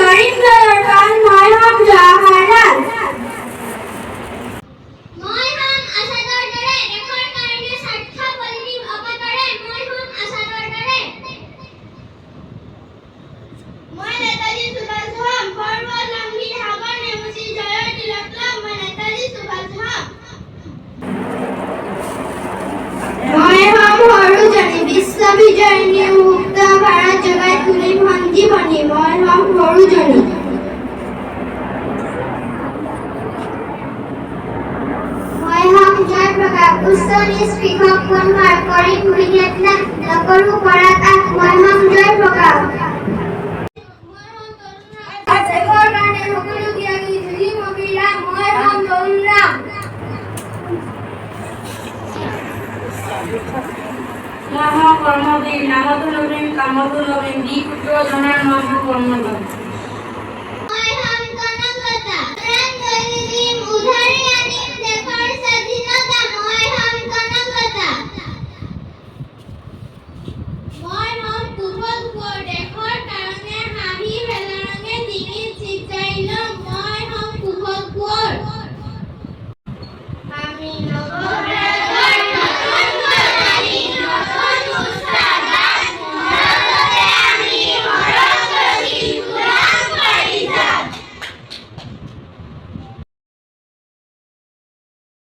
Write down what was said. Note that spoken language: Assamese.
কৰিম দয়াল মই হম জৱাহৰলাল মই হম আসাদৰ দৰে দেশৰ কাৰণে স্বাৰ্থপল্লী অপতৰে মই হম আসাদৰ দৰে মই নেতাজী সুভাষ হম সৰ্বলম্বী সাগৰ নেমুচি জয়ৰ তিলক লম মই নেতাজী সুভাষ হম মই হম সৰুজনী বিশ্ববিজয়িনী মুক্ত ভাৰত জগাই তুলিম সঞ্জীৱনী মই হম সৰুজনী মই হম জয়প্ৰকাশ উচ্চ নিজ কৃষক বন্ধুৰ কৰিম বিঘেত নাশ নকৰো পৰাকাশ মই হম জয়প্ৰকাশ দেশৰ কাৰণে সকলো ত্যাগী যুঁজিম অবিৰাম মই হম তৰুণৰাম মই হম কৰ্মবীৰ নামতো নবীন কামতো নবীন দি পুত্ৰ জনাৰ মই হম কৰ্মবীৰ